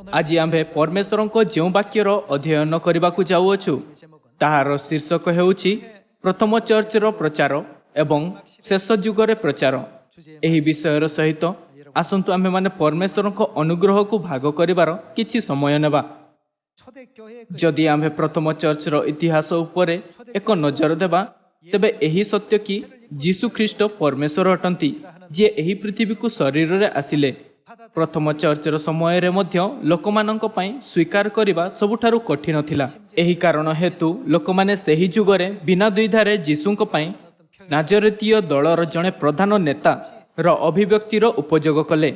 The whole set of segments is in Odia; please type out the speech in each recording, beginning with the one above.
आज आम्भे परमेश्वर को जो वाक्यर अध्ययन करने को जाऊछु ताहार शीर्षक हेउछि प्रथम चर्चर प्रचार एवं शेष जुगर प्रचार। एही विषयर सहित आसंतु आम्भे माने परमेश्वर को अनुग्रह को भाग करिवार किछि समय नेबा। जदि आम्भे प्रथम चर्चर इतिहास उपरे एक नजर देबा तेबे एही सत्य कि जीसु ख्रीष्ट परमेश्वर अटंती जे एही पृथ्वी को शरीर रे आसिले। प्रथम चर्चर समय रे मध्य लोकमानंक पई स्वीकार करिबा सबुठारु कठिन थिला। एही कारण हेतु लोकमाने सेही जुगरे बिना द्विधारे जीसुंक पई नाजरेतीय दलर जणे प्रधान नेता र अभिव्यक्तिर उपयोग कले।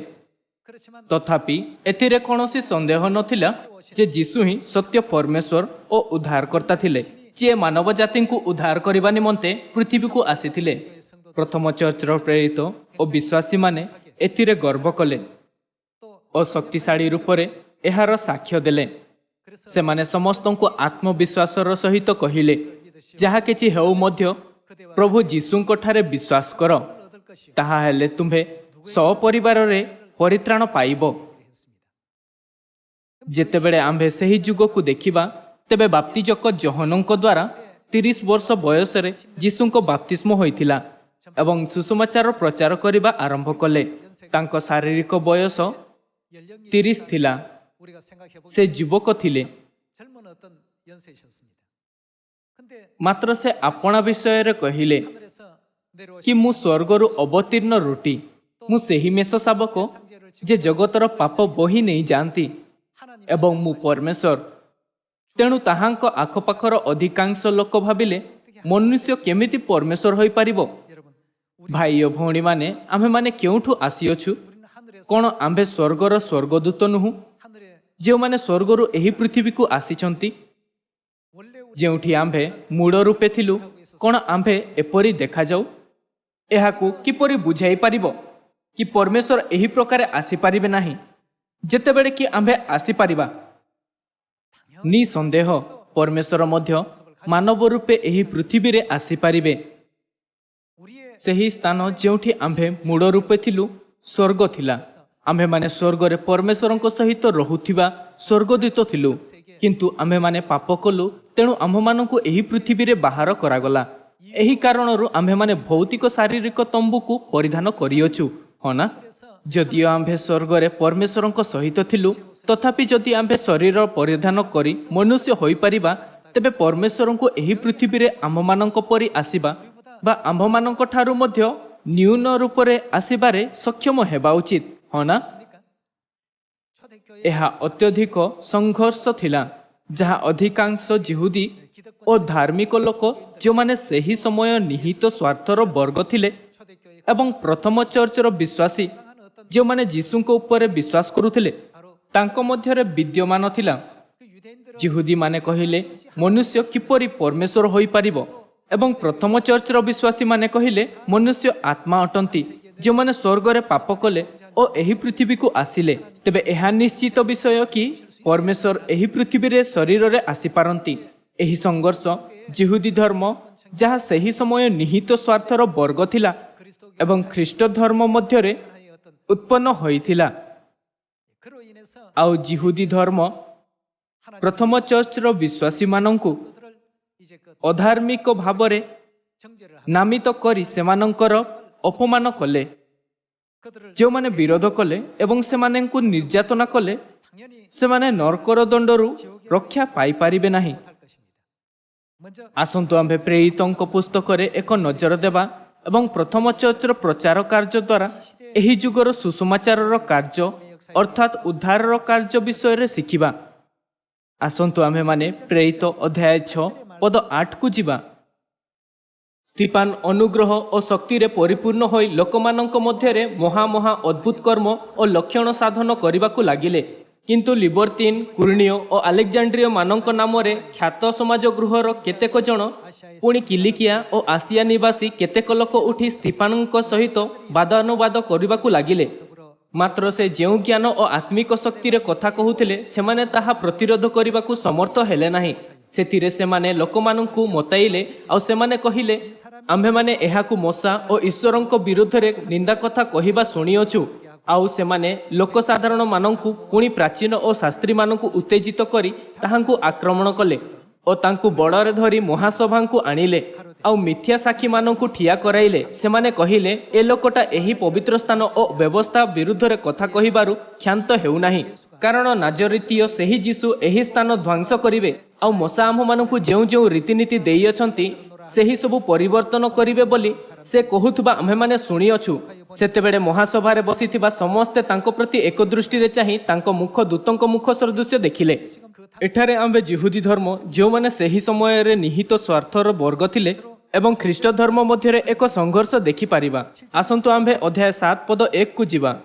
तथापि एथिरे कोनोसी संदेह नथिला जे जीसु ही सत्य परमेश्वर और उद्धारकर्ता थिले जे मानव जाति को उद्धार करबा निमंते पृथ्वी को आसीथिले। प्रथम चर्चर प्रेरित और विश्वासी माने एथिरे गर्व कले और शक्तिशाली रूपरे एहार साक्ष्य देले। से माने समस्त को आत्मविश्वासर सहित कहिले जहा किछि हेउ मध्य प्रभु जीसुंक ठारे विश्वास कर ताहा हेले तुम्हे सपरिवार रे परित्राण पाइबो। जेतेबेले आम्भे सही जुग को देखिबा तेबे बाप्तिजक जोहनंक द्वारा 30 वर्ष बयस रे जीसुंक बाप्तिस्म होइथिला एवं सुसमाचार प्रचार करिबा आरंभ कले। तांको शारीरिक बयस 30 थिला। से युवक थिले मात्र से अपना विषय रे कहिले कि मु स्वर्गरु अवतीर्ण रोटी मु सेही मेष शावक जे जगतर पाप बोही नहीं जानती एवं मु परमेश्वर। तेणु ताहांक आखपाखर अधिकांश लोक भाबिले मनुष्य केमिति परमेश्वर होई पारिबो। भाई और भौणी माने आम्भे माने केउठु आसीअछु कोन आम्भे स्वर्गर स्वर्गदूत नुहु जे माने स्वर्गरु एही पृथ्वी को आसीचंती। जेउठी आम्भे मूड रूपे थिलु कोन आम्भे एपरि देखा जाऊ। एहाकु किपरि बुझाई पारिबो कि परमेश्वर एही प्रकार आसी पारिबे नाही जेतेबेले कि आम्भे आसी पारिबा। निसंदेह परमेश्वर मध्य मानव रूपे एही पृथ्वी रे आसी पारिबे। सेही स्थान जेउठी आम्भे मूड रूपे थिलु स्वर्ग थिला। आम्भे माने स्वर्ग रे परमेश्वर सहित रहुथिबा स्वर्गदूत थिलु किंतु आम्भे माने पाप कलु तेणु आम्भ मानकु एही पृथ्वी रे बाहर करागला। एही कारणरु आम्भे माने भौतिक शारीरिक तंबू को परिधान करियछु हना। जदियो आम्भे स्वर्ग रे परमेश्वर सहित थिलु तथापि जदि आम्भे शरीर परिधान करी मनुष्य होई परिबा तेबे परमेश्वर को एही पृथ्वी रे आम्भ मानक परि आसीबा बा आम्भ मानक ठारु मध्य न्यून रूप रे आसीबारे सक्षम हेबा उचित हना। एहा अत्यधिक संघर्ष थिला जहा अधिकांश जिहुदी और धार्मिक लोक जो माने सही समय निहित स्वार्थर वर्ग थिले एवं प्रथम चर्चर विश्वासी जो माने जीसुंक ऊपर विश्वास करुथिले तांको मध्यरे विद्यमान थिला। जिहुदी माने कहिले मनुष्य किपरि परमेश्वर होई पारिबो एवं प्रथम चर्चर विश्वासी माने कहिले मनुष्य आत्मा अटंती जो माने स्वर्ग रे पाप कले और एही पृथ्वी को आसिले। तेबे एहा निश्चित विषय कि परमेश्वर एही पृथ्वी रे शरीर रे आसी पारंती। एही संघर्ष जिहुदी धर्म जहा सही समय निहित स्वार्थर वर्ग थिला एवं ख्रीष्ट धर्म मध्य रे उत्पन्न होइथिला। आउ जिहुदी धर्म प्रथम चर्चर विश्वासी मानंकु अधार्मिक भावरे नामित करी सेमानंकर अपमान कले। जो माने विरोध कले एवं सेमानंकु निर्यातना कले सेमाने नरकर दंडरु रक्षा पाई पारिबे नाही। आसंतु आम्भे प्रेरितंक पुस्तक रे एक नजर देबा एवं प्रथम चर्चर प्रचार कार्य द्वारा एही जुगर सुसमाचारर कार्य अर्थात उद्धारर कार्य विषय रे शिखिबा। आसंतु आम्भे माने प्रेरित अध्याय 6 पद 8 को जिबा। स्तिफान अनुग्रह और शक्ति रे परिपूर्ण होई लोकमानंक मध्यरे महा महा अद्भुत कर्म और लक्षण साधन करिबाकु लागिले। किंतु लिबर्टीन कुर्णियो और आलेक्जांड्रिय मानंक नाम रे ख्यात समाज गृहर केतेक जन पुणी किलिकिया और आसिया निवासी केतेक लोक उठी स्तिफानंक सहित वादानुवाद करिबाकु लागिले। मात्र से जेउ ज्ञान और आत्मिक शक्ति रे कथा कहूथिले सेमाने ताहा प्रतिरोध करिबाकु समर्थ हेले नाही। सेथिरे सेमाने लोकमानंकु मताइले आ सेमाने कहिले आम्भे माने एहाकु मशा और ईश्वरंक विरुद्ध रे निंदा कथा कहिबा सुनियोछु आउ सेमाने लोकसाधारण मानंकु पुणी प्राचीन और शास्त्री मानंकु उत्तेजित करी ताहांकु आक्रमण कले और तांकु बड़रे धरी महासभांकु आनिले आउ मिथ्या साक्षी मानंकु ठिया कराइले। सेमाने कहिले ए लोकटा एही पवित्र स्थान और व्यवस्था विरुद्ध रे कथा कहिबारु क्षांत हेउनाही, कारण नाजरीतीय सेही जीसु एही स्थान ध्वंस करिवे आउ मशा आम्भ मानंकु जेउ जेउ रीतिनीति देई अछंती सेही सबु परिवर्तन करिवे बोली से कहुथबा आम्हे माने सुनी अछु। सेतेबेले महासभारे बसिथिबा समस्ते तांको प्रति एक दृष्टि रे चाहि तांको मुख दूतंको मुख सदृश्य देखिले। एठारे आम्भे जिहुदी धर्म जो माने सेही समय रे निहित स्वार्थर वर्ग थिले एवं ख्रीष्ट धर्म मध्य एक संघर्ष देखि पारिबा। आसंतु आम्भे अध्याय 7 पद 1 को जिबा।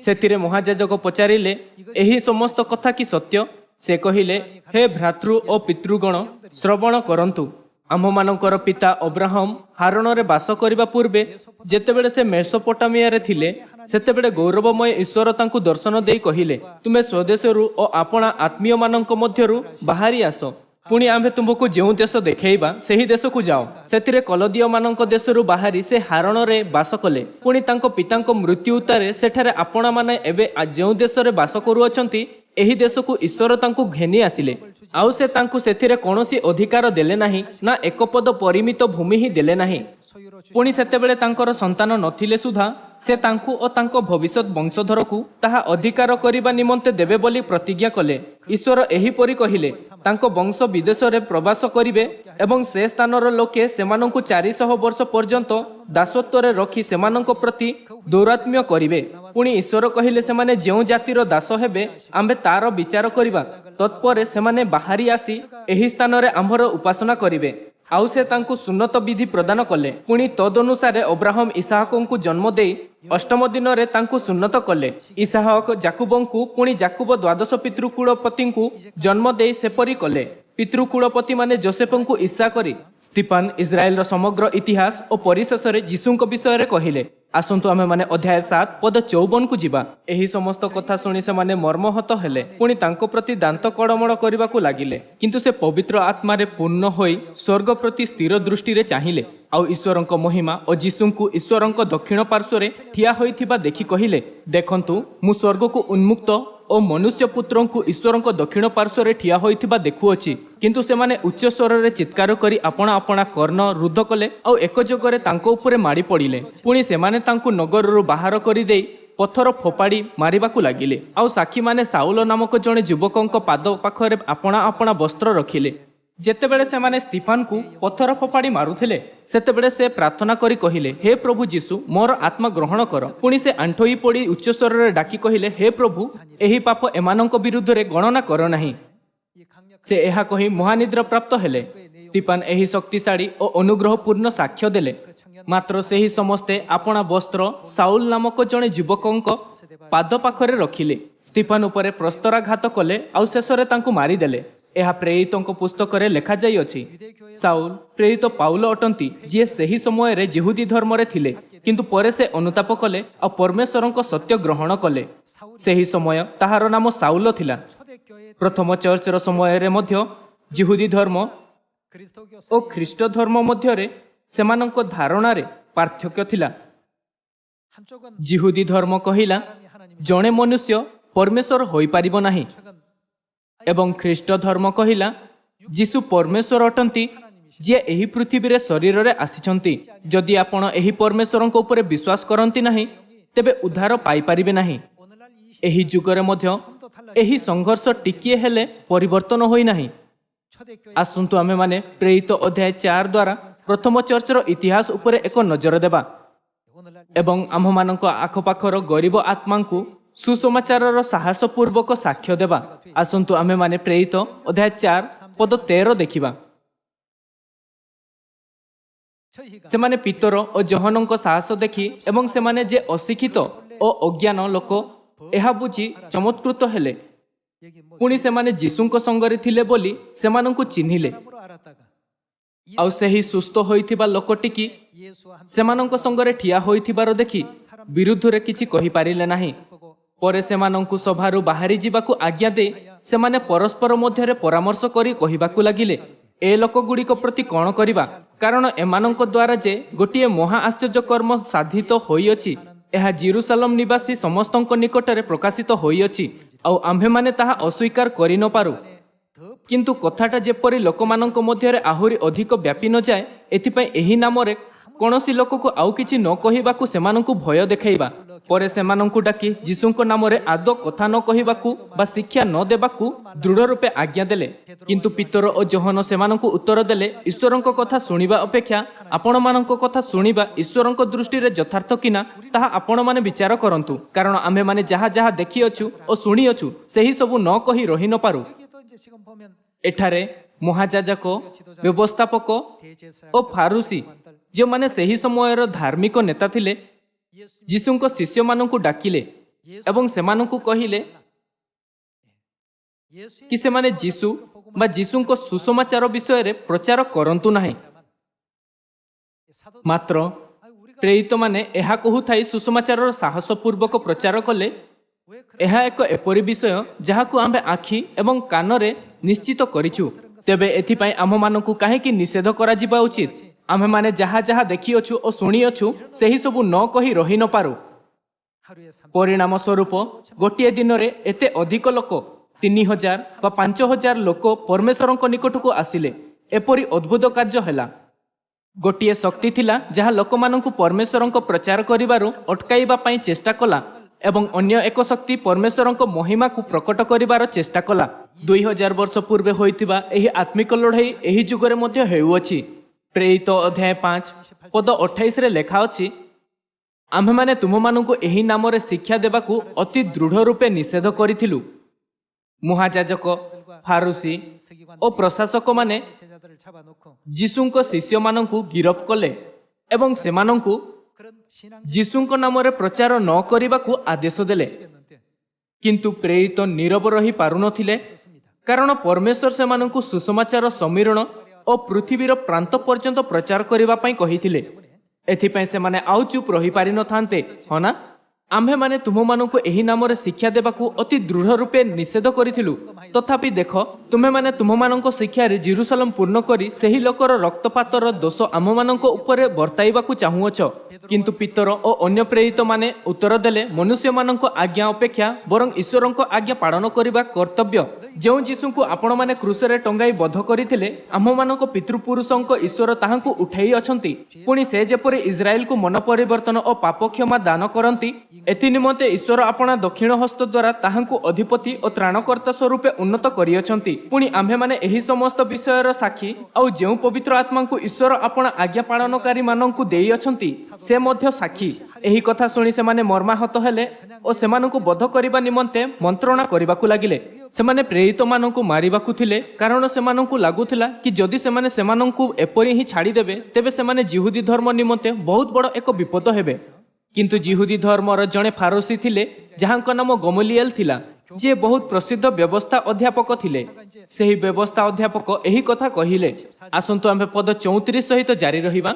सेतिरे महायाजक पचारिले एही समस्त कथा कि सत्य? से कहिले, हे भ्रातृ और पितृगण श्रवण करंतु। आम्भमानंकर पिता अब्राहम हारण रे बास करिबा पूर्वे जेतेबेले से मेसोपोटामिया रे थिले सेतेबेले गौरवमय ईश्वर तांकु दर्शन देई कहिले, तुमे स्वदेशरु और आपणा आत्मीय मानंक मध्यरु बाहरी आसो, पुणी आम्भे तुमको जेउ देश देखेइबा सेही देश को जाओ। सेतिरे कलदीय मानंक देशरु बाहरी से हारण रे बास कले। पुणी तांको पितांको मृत्यु उतारे सेठारे आपणा माने एबे जेउ देश रे बास करू अछंती एही देश को ईश्वर तांकु घेनी आसिले। आउ से तांकु सेथिरे कोनोसी अधिकार देले नाही ना एक पद परिमित भूमि ही देले नाही। पुणी सेतेबेले तांकर संतान नथिले सुधा से तांकु और तांको भविष्यत वंशधर को ताहा अधिकार करिबा निमंते देबे बोली प्रतिज्ञा कले। ईश्वर एही परि कहिले, तांको वंश विदेश रे प्रवास करिवे एवं से स्थानर लोके सेमानंकु 400 वर्ष पर्यंत दासत्व रे रखी सेमानंक प्रति दौरात्म्य करिवे। पुणी ईश्वर कहिले सेमाने जेउ जातिर दास हेबे आम्भे तार विचार करिबा, तत्परे सेमाने बाहरी आसी एही स्थान रे आम्भर उपासना करिवे। आउ से तांकु सुन्नत विधि प्रदान कले। पुणी तदनुसारे अब्राहम इसहाकंकु जन्म देई अष्टम दिन रे तांकु सुन्नत कले। इसहाक जाकुबंकु पुणी जाकुब 12 पितृकुलपतिंकु जन्म देई सेपरि कले। पितृकुलपति माने जोसेफंकु ईर्षा करी स्तिफान इस्राएल समग्र इतिहास और परिशेष रे यीशुंक विषय रे कहिले। आसंतु आमे माने अध्याय 7 पद 54 को जिबा। एही समस्त कथा सुनी से माने मर्महत हेले, पुणी तांको प्रति दांत कड़मड़ करबाकू लागिले। किंतु से पवित्र आत्मा रे पूर्ण होई स्वर्ग प्रति स्थिर दृष्टि रे चाहिले आउ ईश्वरंक महिमा और यीशुंकु ईश्वरंक दक्षिण पार्श्व रे ठिया होइथिबा देखि कहिले, देखंतु मु स्वर्ग को उन्मुक्त और मनुष्य पुत्रंकु ईश्वरंक दक्षिण पार्श्व रे ठिया होइथिबा देखुअछि। किंतु से माने उच्च स्वर रे चित्कार करी आपणा आपणा कर्ण रुद्ध कले और एक जोगरे तांको उपरे माड़ी पड़िले। पुणी से माने तांकु नगररु बाहर करी देई पत्थर फोपाड़ी मारिबाकू लागिले। आउ साक्षी माने साउल नामक जणे युवकंक पाद पाखरे आपणा आपणा वस्त्र रखिले। जेतेबेले से माने स्तिफान को पत्थर फोपाड़ी मारुथिले सेतेबेले से प्रार्थना करी कहिले, हे प्रभु यीशु मोर आत्मा ग्रहण कर। पुणी से आंठोई पड़ी उच्च स्वर रे डाकी कहिले, हे प्रभु एही पाप एमानंक विरुद्ध रे गणना कर नाही। से एहा कही महानिद्रा प्राप्त हेले। स्तिफान एही शक्तिशाली और अनुग्रहपूर्ण साक्ष्य देले। मात्र सेही समस्ते आपणा वस्त्र साउल नामक जणे युवकंक पाद पाखरे रखिले। स्तिफान उपरे प्रस्तराघात कले आउ शेषरे तांकु मारी देले। एहा प्रेरितंक पुस्तक रे लेखा जाई अछि। साउल प्रेरित पाउल अटंती जे सेही समय रे जिहुदी धर्म रे थिले, किंतु परे से अनुताप कले और परमेश्वरंक सत्य ग्रहण कले। सेही समय ताहार नाम साउल थिला। प्रथम चर्च रो समय रे मध्य जिहुदी धर्म और ख्रीष्ट धर्म मध्य रे सेमानंक धारणा रे पार्थक्य थिला। जिहुदी धर्म कहिला जणे मनुष्य परमेश्वर होई पारिबो नाही एवं ख्रीष्ट धर्म कहिला यीशु परमेश्वर अटंती जे एही पृथ्वी रे शरीर रे आसिछंती। जदि आपण एही परमेश्वरंक उपरे विश्वास करंती नाही तेबे उद्धार पाई परिबे नाही। एही जुगरे मध्य एही संघर्ष टिकिए हेले परिवर्तन होई नाही। आसंतु आमे माने प्रेरित अध्याय 4 द्वारा प्रथम चर्चर इतिहास उपरे एक नजर देबा एवं आम्भमानंक आखपाखर गरीब आत्मांकु सुसमाचारर साहसपूर्वक साक्ष्य देबा। आसंतु आमे माने प्रेरित अध्याय 4 पद 13 देखिबा। सेमाने पितर और जहनंक साहस देखि एवं सेमाने जे अशिक्षित और अज्ञान लोक एहा बुझी चमत्कृत हेले। पुणी सेमाने यीशुंक संगरे थिले बोली सेमानंकु चिन्हिले। आउ सेही सुस्थ होइथिबा लोकटिकी सेमानंक संगरे ठिया होइथिबार देखि विरुद्ध रे किछि कहि पारिले नाही। परे सेमानंकु सभारु बाहरी जिबाकू आज्ञा दे सेमाने परस्पर मध्यरे परामर्श करी कहिबाकू लागिले, ए लोक गुड़िक प्रति कौन करिबा, कारण एमानंक द्वारा जे गोटिए महा आश्चर्य कर्म साधित होइअछि ଏହା ଜେରୁସାଲେମ ନିବାସୀ ସମସ୍ତଙ୍କ ନିକଟରେ ପ୍ରକାଶିତ ହୋଇଅଛି ଆଉ ଆମ୍ଭେମାନେ ତାହା ଅସ୍ୱୀକାର କରି ନପାରୁ। କିନ୍ତୁ କଥାଟା ଯେପରି ଲୋକମାନଙ୍କ ମଧ୍ୟରେ ଆହୁରି ଅଧିକ ବ୍ୟାପି ନଯାଏ, ଏଥିପାଇଁ ଏହି ନାମରେ କୌଣସି ଲୋକକୁ ଆଉ କିଛି ନ କହିବାକୁ ସେମାନଙ୍କୁ ଭୟ ଦେଖାଇବା। ପରେ ସେମାନଙ୍କୁ ଡାକି ଯୀଶୁଙ୍କ ନାମରେ ଆଦୌ କଥା ନ କହିବାକୁ ବା ଶିକ୍ଷା ନ ଦେବାକୁ ଦୃଢ଼ ରୂପେ ଆଜ୍ଞା ଦେଲେ। କିନ୍ତୁ ପିତର ଓ ଯୋହନ ସେମାନଙ୍କୁ ଉତ୍ତର ଦେଲେ, ଈଶ୍ୱରଙ୍କ କଥା ଶୁଣିବା ଅପେକ୍ଷା ଆପଣମାନଙ୍କ କଥା ଶୁଣିବା ଈଶ୍ୱରଙ୍କ ଦୃଷ୍ଟିରେ ଯଥାର୍ଥ କିନା ତାହା ଆପଣମାନେ ବିଚାର କରନ୍ତୁ। କାରଣ ଆମ୍ଭେମାନେ ଯାହା ଯାହା ଦେଖିଅଛୁ ଓ ଶୁଣିଅଛୁ ସେହି ସବୁ ନ କହି ରହି ନପାରୁ। ଏଠାରେ ମହାଯାଜକ, ବ୍ୟବସ୍ଥାପକ ଓ ଫାରୁସି, ଯେଉଁମାନେ ସେହି ସମୟର ଧାର୍ମିକ ନେତା ଥିଲେ, ଯୀଶୁଙ୍କ ଶିଷ୍ୟମାନଙ୍କୁ ଡାକିଲେ ଏବଂ ସେମାନଙ୍କୁ କହିଲେ କି ସେମାନେ ଯୀଶୁ ବା ଯୀଶୁଙ୍କ ସୁସମାଚାର ବିଷୟରେ ପ୍ରଚାର କରନ୍ତୁ ନାହିଁ। ମାତ୍ର ପ୍ରେରିତମାନେ ଏହା କହୁଥାଇ ସୁସମାଚାରର ସାହସପୂର୍ବକ ପ୍ରଚାର କଲେ, ଏହା ଏକ ଏପରି ବିଷୟ ଯାହାକୁ ଆମ୍ଭେ ଆଖି ଏବଂ କାନରେ ନିଶ୍ଚିତ କରିଛୁ। ତେବେ ଏଥିପାଇଁ ଆମ୍ଭମାନଙ୍କୁ କାହିଁକି ନିଷେଧ କରାଯିବା ଉଚିତ? ଆମ୍ଭେମାନେ ଯାହା ଯାହା ଦେଖିଅଛୁ ଓ ଶୁଣିଅଛୁ ସେହି ସବୁ ନ କହି ରହି ନପାରୁ। ପରିଣାମ ସ୍ୱରୂପ ଗୋଟିଏ ଦିନରେ ଏତେ ଅଧିକ ଲୋକ 3000 ବା 5000 ଲୋକ ପରମେଶ୍ୱରଙ୍କ ନିକଟକୁ ଆସିଲେ। ଏପରି ଅଦ୍ଭୁତ କାର୍ଯ୍ୟ ହେଲା। ଗୋଟିଏ ଶକ୍ତି ଥିଲା ଯାହା ଲୋକମାନଙ୍କୁ ପରମେଶ୍ୱରଙ୍କ ପ୍ରଚାର କରିବାରୁ ଅଟକାଇବା ପାଇଁ ଚେଷ୍ଟା କଲା ଏବଂ ଅନ୍ୟ ଏକ ଶକ୍ତି ପରମେଶ୍ୱରଙ୍କ ମହିମାକୁ ପ୍ରକଟ କରିବାର ଚେଷ୍ଟା କଲା। 2000 ବର୍ଷ ପୂର୍ବେ ହୋଇଥିବା ଏହି ଆତ୍ମିକ ଲଢ଼େଇ ଏହି ଯୁଗରେ ମଧ୍ୟ ହେଉଅଛି। ପ୍ରେରିତ ଅଧ୍ୟାୟ 5 ପଦ 28ରେ ଲେଖା ଅଛି, ଆମ୍ଭେମାନେ ତୁମମାନଙ୍କୁ ଏହି ନାମରେ ଶିକ୍ଷା ଦେବାକୁ ଅତି ଦୃଢ଼ ରୂପେ ନିଷେଧ କରିଥିଲୁ। ମହାଯାଜକ, ଫାରୁସି ଓ ପ୍ରଶାସକମାନେ ଯୀଶୁଙ୍କ ଶିଷ୍ୟମାନଙ୍କୁ ଗିରଫ କଲେ ଏବଂ ସେମାନଙ୍କୁ ଯୀଶୁଙ୍କ ନାମରେ ପ୍ରଚାର ନ କରିବାକୁ ଆଦେଶ ଦେଲେ। କିନ୍ତୁ ପ୍ରେରିତ ନୀରବ ରହି ପାରୁନଥିଲେ, କାରଣ ପରମେଶ୍ୱର ସେମାନଙ୍କୁ ସୁସମାଚାର ସମୀରଣ ଓ ପୃଥିବୀର ପ୍ରାନ୍ତ ପର୍ଯ୍ୟନ୍ତ ପ୍ରଚାର କରିବା ପାଇଁ କହିଥିଲେ। ଏଥିପାଇଁ ସେମାନେ ଆଉ ଚୁପ୍ ରହିପାରିନଥାନ୍ତେ, ହଁ ନା? ଆମ୍ଭେମାନେ ତୁମମାନଙ୍କୁ ଏହି ନାମରେ ଶିକ୍ଷା ଦେବାକୁ ଅତି ଦୃଢ଼ ରୂପେ ନିଷେଧ କରିଥିଲୁ। ତଥାପି ଦେଖ, ତୁମେମାନେ ତୁମମାନଙ୍କ ଶିକ୍ଷାରେ ଜେରୁସାଲେମ ପୂର୍ଣ୍ଣ କରି ସେହି ଲୋକର ରକ୍ତପାତର ଦୋଷ ଆମମାନଙ୍କ ଉପରେ ବର୍ତ୍ତାଇବାକୁ ଚାହୁଁଅଛ। କିନ୍ତୁ ପିତର ଓ ଅନ୍ୟ ପ୍ରେରିତମାନେ ଉତ୍ତର ଦେଲେ, ମନୁଷ୍ୟମାନଙ୍କ ଆଜ୍ଞା ଅପେକ୍ଷା ବରଂ ଈଶ୍ୱରଙ୍କ ଆଜ୍ଞା ପାଳନ କରିବା କର୍ତ୍ତବ୍ୟ। ଯେଉଁ ଯୀଶୁଙ୍କୁ ଆପଣମାନେ କ୍ରୁଶରେ ଟଙ୍ଗାଇ ବଧ କରିଥିଲେ, ଆମ୍ଭମାନଙ୍କ ପିତୃପୁରୁଷଙ୍କ ଈଶ୍ୱର ତାହାଙ୍କୁ ଉଠାଇ ଅଛନ୍ତି। ପୁଣି ସେ ଯେପରି ଇସ୍ରାଏଲକୁ ମନ ପରିବର୍ତ୍ତନ ଓ ପାପ କ୍ଷମା ଦାନ କରନ୍ତି, ଏଥି ନିମନ୍ତେ ଈଶ୍ୱର ଆପଣା ଦକ୍ଷିଣ ହସ୍ତ ଦ୍ୱାରା ତାହାଙ୍କୁ ଅଧିପତି ଓ ତ୍ରାଣକର୍ତ୍ତା ସ୍ୱରୂପେ ଉନ୍ନତ କରିଅଛନ୍ତି। ପୁଣି ଆମ୍ଭେମାନେ ଏହି ସମସ୍ତ ବିଷୟର ସାକ୍ଷୀ। ଆଉ ଯେଉଁ ପବିତ୍ର ଆତ୍ମାଙ୍କୁ ଈଶ୍ୱର ଆପଣା ଆଜ୍ଞା ପାଳନକାରୀମାନଙ୍କୁ ଦେଇଅଛନ୍ତି, ସେ ମଧ୍ୟ ସାକ୍ଷୀ। ଏହି କଥା ଶୁଣି ସେମାନେ ମର୍ମାହତ ହେଲେ ଓ ସେମାନଙ୍କୁ ବଧ କରିବା ନିମନ୍ତେ ମନ୍ତ୍ରଣା କରିବାକୁ ଲାଗିଲେ। ସେମାନେ ପ୍ରେରିତମାନଙ୍କୁ ମାରିବାକୁ ଥିଲେ, କାରଣ ସେମାନଙ୍କୁ ଲାଗୁଥିଲା କି ଯଦି ସେମାନେ ସେମାନଙ୍କୁ ଏପରି ହିଁ ଛାଡ଼ିଦେବେ, ତେବେ ସେମାନେ ଜିହୁଦୀ ଧର୍ମ ନିମନ୍ତେ ବହୁତ ବଡ଼ ଏକ ବିପଦ ହେବେ। କିନ୍ତୁ ଜିହୁଦୀ ଧର୍ମର ଜଣେ ଫାରୁସି ଥିଲେ, ଯାହାଙ୍କ ନାମ ଗମଲିଏଲ ଥିଲା, ଯିଏ ବହୁତ ପ୍ରସିଦ୍ଧ ବ୍ୟବସ୍ଥା ଅଧ୍ୟାପକ ଥିଲେ। ସେହି ବ୍ୟବସ୍ଥା ଅଧ୍ୟାପକ ଏହି କଥା କହିଲେ। ଆସନ୍ତୁ ଆମ୍ଭେ ପଦ 34 ସହିତ ଜାରି ରହିବା।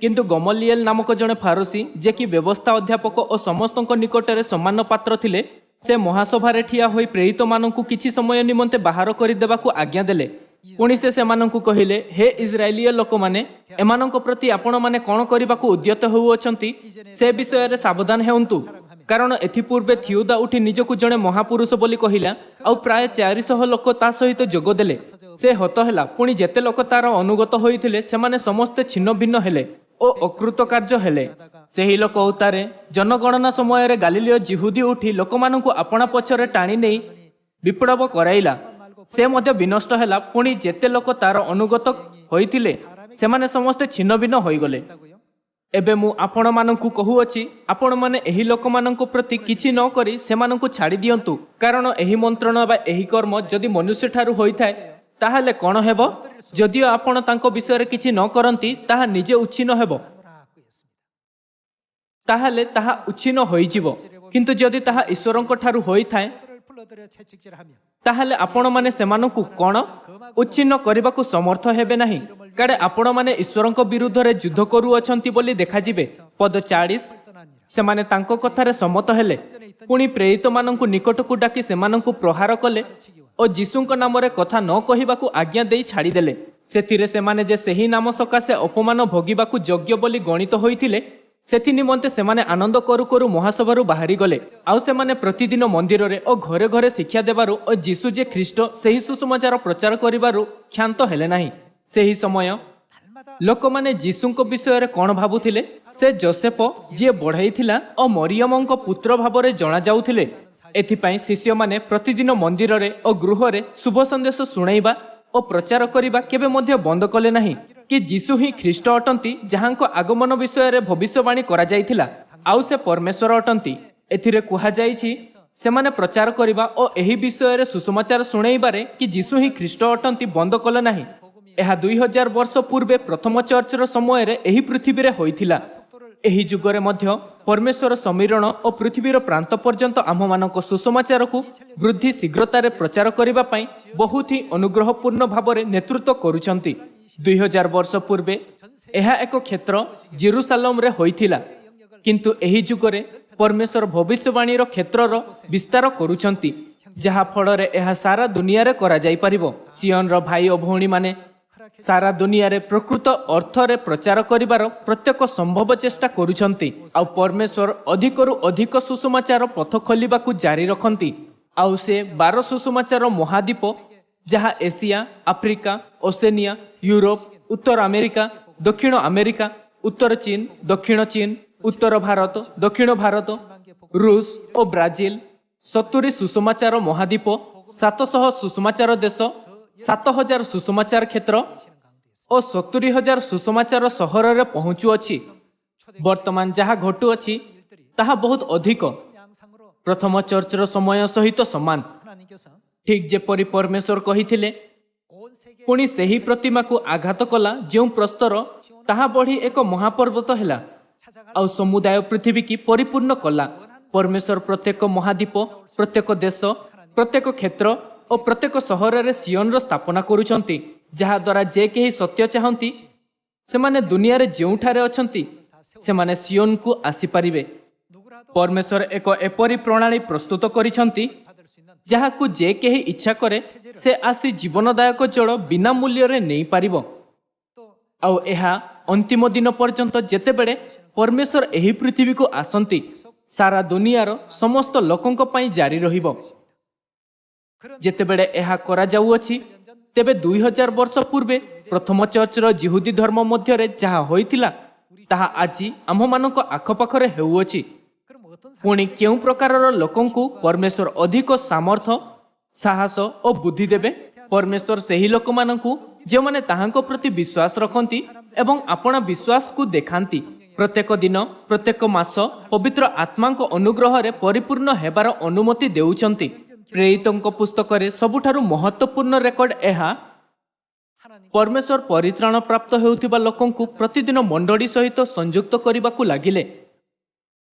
କିନ୍ତୁ ଗମଲିଏଲ ନାମକ ଜଣେ ଫାରୁସି, ଯେ କି ବ୍ୟବସ୍ଥା ଅଧ୍ୟାପକ ଓ ସମସ୍ତଙ୍କ ନିକଟରେ ସମ୍ମାନ ପାତ୍ର ଥିଲେ, ସେ ମହାସଭାରେ ଠିଆ ହୋଇ ପ୍ରେରିତମାନଙ୍କୁ କିଛି ସମୟ ନିମନ୍ତେ ବାହାର କରିଦେବାକୁ ଆଜ୍ଞା ଦେଲେ। ପୁଣି ସେ ସେମାନଙ୍କୁ କହିଲେ, ହେ ଇସ୍ରାଏଲୀୟ ଲୋକମାନେ, ଏମାନଙ୍କ ପ୍ରତି ଆପଣମାନେ କ'ଣ କରିବାକୁ ଉଦ୍ୟତ ହେଉଅଛନ୍ତି, ସେ ବିଷୟରେ ସାବଧାନ ହେଉନ୍ତୁ। କାରଣ ଏଥିପୂର୍ବେ ଥିଉଦା ଉଠି ନିଜକୁ ଜଣେ ମହାପୁରୁଷ ବୋଲି କହିଲା, ଆଉ ପ୍ରାୟ 400 ଲୋକ ତା ସହିତ ଯୋଗ ଦେଲେ। ସେ ହତ ହେଲା। ପୁଣି ଯେତେ ଲୋକ ତାର ଅନୁଗତ ହୋଇଥିଲେ, ସେମାନେ ସମସ୍ତେ ଛିନ୍ନ ଭିନ୍ନ ହେଲେ ଓ ଅକୃତ କାର୍ଯ୍ୟ ହେଲେ। ସେହି ଲୋକ ଉତ୍ତାରେ ଜନଗଣନା ସମୟରେ ଗାଲିଲୀୟ ଜିହୁଦୀ ଉଠି ଲୋକମାନଙ୍କୁ ଆପଣା ପଛରେ ଟାଣି ନେଇ ବିପ୍ଳବ କରାଇଲା। ସେ ମଧ୍ୟ ବିନଷ୍ଟ ହେଲା। ପୁଣି ଯେତେ ଲୋକ ତାର ଅନୁଗତ ହୋଇଥିଲେ, ସେମାନେ ସମସ୍ତେ ଛିନ୍ନ ଭିନ୍ନ ହୋଇଗଲେ। ଏବେ ମୁଁ ଆପଣମାନଙ୍କୁ କହୁଅଛି, ଆପଣମାନେ ଏହି ଲୋକମାନଙ୍କ ପ୍ରତି କିଛି ନ କରି ସେମାନଙ୍କୁ ଛାଡ଼ି ଦିଅନ୍ତୁ। କାରଣ ଏହି ମନ୍ତ୍ରଣା ବା ଏହି କର୍ମ ଯଦି ମନୁଷ୍ୟଠାରୁ ହୋଇଥାଏ, ତାହେଲେ କ'ଣ ହେବ? ଯଦିଓ ଆପଣ ତାଙ୍କ ବିଷୟରେ କିଛି ନ କରନ୍ତି, ତାହା ନିଜେ ଉଚ୍ଛିନ୍ନ ହେବ, ତାହେଲେ ତାହା ଉଚ୍ଛିନ୍ନ ହୋଇଯିବ। କିନ୍ତୁ ଯଦି ତାହା ଈଶ୍ୱରଙ୍କ ଠାରୁ ହୋଇଥାଏ, ତାହେଲେ ଆପଣମାନେ ସେମାନଙ୍କୁ କ'ଣ ଉଚ୍ଛିନ୍ନ କରିବାକୁ ସମର୍ଥ ହେବେ ନାହିଁ? କାଳେ ଆପଣମାନେ ଈଶ୍ୱରଙ୍କ ବିରୁଦ୍ଧରେ ଯୁଦ୍ଧ କରୁଅଛନ୍ତି ବୋଲି ଦେଖାଯିବେ। ପଦ 40, ସେମାନେ ତାଙ୍କ କଥାରେ ସମ୍ମତ ହେଲେ। ପୁଣି ପ୍ରେରିତମାନଙ୍କୁ ନିକଟକୁ ଡାକି ସେମାନଙ୍କୁ ପ୍ରହାର କଲେ ଓ ଯୀଶୁଙ୍କ ନାମରେ କଥା ନ କହିବାକୁ ଆଜ୍ଞା ଦେଇ ଛାଡ଼ିଦେଲେ। ସେଥିରେ ସେମାନେ ଯେ ସେହି ନାମ ସକାଶେ ଅପମାନ ଭୋଗିବାକୁ ଯୋଗ୍ୟ ବୋଲି ଗଣିତ ହୋଇଥିଲେ, ସେଥି ନିମନ୍ତେ ସେମାନେ ଆନନ୍ଦ କରୁ କରୁ ମହାସଭାରୁ ବାହାରି ଗଲେ। ଆଉ ସେମାନେ ପ୍ରତିଦିନ ମନ୍ଦିରରେ ଓ ଘରେ ଘରେ ଶିକ୍ଷା ଦେବାରୁ ଓ ଯୀଶୁ ଯେ ଖ୍ରୀଷ୍ଟ ସେହି ସୁସମାଚାର ପ୍ରଚାର କରିବାରୁ କ୍ଷାନ୍ତ ହେଲେ ନାହିଁ। ସେହି ସମୟ ଲୋକମାନେ ଯୀଶୁଙ୍କ ବିଷୟରେ କ'ଣ ଭାବୁଥିଲେ? ସେ ଯୋସେଫ ଯିଏ ବଢ଼େଇ ଥିଲା ଓ ମରିୟମଙ୍କ ପୁତ୍ର ଭାବରେ ଜଣାଯାଉଥିଲେ। ଏଥିପାଇଁ ଶିଷ୍ୟମାନେ ପ୍ରତିଦିନ ମନ୍ଦିରରେ ଓ ଗୃହରେ ଶୁଭ ସନ୍ଦେଶ ଶୁଣାଇବା ଓ ପ୍ରଚାର କରିବା କେବେ ମଧ୍ୟ ବନ୍ଦ କଲେ ନାହିଁ କି ଯୀଶୁ ହିଁ ଖ୍ରୀଷ୍ଟ ଅଟନ୍ତି, ଯାହାଙ୍କ ଆଗମନ ବିଷୟରେ ଭବିଷ୍ୟବାଣୀ କରାଯାଇଥିଲା, ଆଉ ସେ ପରମେଶ୍ୱର ଅଟନ୍ତି। ଏଥିରେ କୁହାଯାଇଛି ସେମାନେ ପ୍ରଚାର କରିବା ଓ ଏହି ବିଷୟରେ ସୁସମାଚାର ଶୁଣାଇବାରେ କି ଯୀଶୁ ହିଁ ଖ୍ରୀଷ୍ଟ ଅଟନ୍ତି ବନ୍ଦ କଲେ ନାହିଁ। ଏହା 2000 ବର୍ଷ ପୂର୍ବେ ପ୍ରଥମ ଚର୍ଚ୍ଚର ସମୟରେ ଏହି ପୃଥିବୀରେ ହୋଇଥିଲା। ଏହି ଯୁଗରେ ମଧ୍ୟ ପରମେଶ୍ୱର ସମୀରଣ ଓ ପୃଥିବୀର ପ୍ରାନ୍ତ ପର୍ଯ୍ୟନ୍ତ ଆମ୍ଭମାନଙ୍କ ସୁସମାଚାରକୁ ବୃଦ୍ଧି ଶୀଘ୍ରତାରେ ପ୍ରଚାର କରିବା ପାଇଁ ବହୁତ ହିଁ ଅନୁଗ୍ରହପୂର୍ଣ୍ଣ ଭାବରେ ନେତୃତ୍ୱ କରୁଛନ୍ତି। 2000 ବର୍ଷ ପୂର୍ବେ ଏହା ଏକ କ୍ଷେତ୍ର ଜେରୁସାଲମରେ ହୋଇଥିଲା, କିନ୍ତୁ ଏହି ଯୁଗରେ ପରମେଶ୍ୱର ଭବିଷ୍ୟବାଣୀର କ୍ଷେତ୍ରର ବିସ୍ତାର କରୁଛନ୍ତି, ଯାହା ଫଳରେ ଏହା ସାରା ଦୁନିଆରେ କରାଯାଇପାରିବ। ସିୟନର ଭାଇ ଓ ଭଉଣୀମାନେ ସାରା ଦୁନିଆରେ ପ୍ରକୃତ ଅର୍ଥରେ ପ୍ରଚାର କରିବାର ପ୍ରତ୍ୟେକ ସମ୍ଭବ ଚେଷ୍ଟା କରୁଛନ୍ତି, ଆଉ ପରମେଶ୍ୱର ଅଧିକରୁ ଅଧିକ ସୁସମାଚାର ପଥ ଖୋଲିବାକୁ ଜାରି ରଖନ୍ତି। ଆଉ ସେ 12 ସୁସମାଚାର ମହାଦ୍ୱୀପ, ଯାହା ଏସିଆ, ଆଫ୍ରିକା, ଓସେନିଆ, ୟୁରୋପ, ଉତ୍ତର ଆମେରିକା, ଦକ୍ଷିଣ ଆମେରିକା, ଉତ୍ତର ଚୀନ, ଦକ୍ଷିଣ ଚୀନ, ଉତ୍ତର ଭାରତ, ଦକ୍ଷିଣ ଭାରତ, ରୁଷ ଓ ବ୍ରାଜିଲ, 70 ସୁସମାଚାର ମହାଦ୍ୱୀପ, 700 ସୁସମାଚାର ଦେଶ, 7000 ସୁସମାଚାର କ୍ଷେତ୍ର ଓ 70,000 ସୁସମାଚାର ସହରରେ ପହଞ୍ଚୁଅଛି। ବର୍ତ୍ତମାନ ଯାହା ଘଟୁଅଛି ତାହା ବହୁତ ଅଧିକ ପ୍ରଥମ ଚର୍ଚ୍ଚର ସମୟ ସହିତ ସମାନ। ଠିକ୍ ଯେପରି ପରମେଶ୍ୱର କହିଥିଲେ, ପୁଣି ସେହି ପ୍ରତିମାକୁ ଆଘାତ କଲା ଯେଉଁ ପ୍ରସ୍ତର, ତାହା ବଢ଼ି ଏକ ମହାପର୍ବତ ହେଲା ଆଉ ସମୁଦାୟ ପୃଥିବୀକି ପରିପୂର୍ଣ୍ଣ କଲା। ପରମେଶ୍ୱର ପ୍ରତ୍ୟେକ ମହାଦ୍ୱୀପ, ପ୍ରତ୍ୟେକ ଦେଶ, ପ୍ରତ୍ୟେକ କ୍ଷେତ୍ର ଓ ପ୍ରତ୍ୟେକ ସହରରେ ସିୟନର ସ୍ଥାପନା କରୁଛନ୍ତି, ଯାହାଦ୍ୱାରା ଯେ କେହି ସତ୍ୟ ଚାହାନ୍ତି ସେମାନେ ଦୁନିଆରେ ଯେଉଁଠାରେ ଅଛନ୍ତି ସେମାନେ ସିୟନକୁ ଆସିପାରିବେ। ପରମେଶ୍ୱର ଏକ ଏପରି ପ୍ରଣାଳୀ ପ୍ରସ୍ତୁତ କରିଛନ୍ତି ଯାହାକୁ ଯେ କେହି ଇଚ୍ଛା କରେ ସେ ଆସି ଜୀବନଦାୟକ ଜଳ ବିନା ମୂଲ୍ୟରେ ନେଇପାରିବ। ଆଉ ଏହା ଅନ୍ତିମ ଦିନ ପର୍ଯ୍ୟନ୍ତ ଯେତେବେଳେ ପରମେଶ୍ୱର ଏହି ପୃଥିବୀକୁ ଆସନ୍ତି ସାରା ଦୁନିଆର ସମସ୍ତ ଲୋକଙ୍କ ପାଇଁ ଜାରି ରହିବ। ଯେତେବେଳେ ଏହା କରାଯାଉଅଛି ତେବେ 2000 ବର୍ଷ ପୂର୍ବେ ପ୍ରଥମ ଚର୍ଚ୍ଚର ଜିହୁଦୀ ଧର୍ମ ମଧ୍ୟରେ ଯାହା ହୋଇଥିଲା ତାହା ଆଜି ଆମ୍ଭମାନଙ୍କ ଆଖପାଖରେ ହେଉଅଛି। ପୁଣି କେଉଁ ପ୍ରକାରର ଲୋକଙ୍କୁ ପରମେଶ୍ୱର ଅଧିକ ସାମର୍ଥ୍ୟ, ସାହସ ଓ ବୁଦ୍ଧି ଦେବେ? ପରମେଶ୍ୱର ସେହି ଲୋକମାନଙ୍କୁ ଯେଉଁମାନେ ତାହାଙ୍କ ପ୍ରତି ବିଶ୍ୱାସ ରଖନ୍ତି ଏବଂ ଆପଣା ବିଶ୍ୱାସକୁ ଦେଖାନ୍ତି, ପ୍ରତ୍ୟେକ ଦିନ, ପ୍ରତ୍ୟେକ ମାସ ପବିତ୍ର ଆତ୍ମାଙ୍କ ଅନୁଗ୍ରହରେ ପରିପୂର୍ଣ୍ଣ ହେବାର ଅନୁମତି ଦେଉଛନ୍ତି। ପ୍ରେରିତଙ୍କ ପୁସ୍ତକରେ ସବୁଠାରୁ ମହତ୍ୱପୂର୍ଣ୍ଣ ରେକର୍ଡ ଏହା। ପରମେଶ୍ୱର ପରିତ୍ରାଣ ପ୍ରାପ୍ତ ହେଉଥିବା ଲୋକଙ୍କୁ ପ୍ରତିଦିନ ମଣ୍ଡଳୀ ସହିତ ସଂଯୁକ୍ତ କରିବାକୁ ଲାଗିଲେ।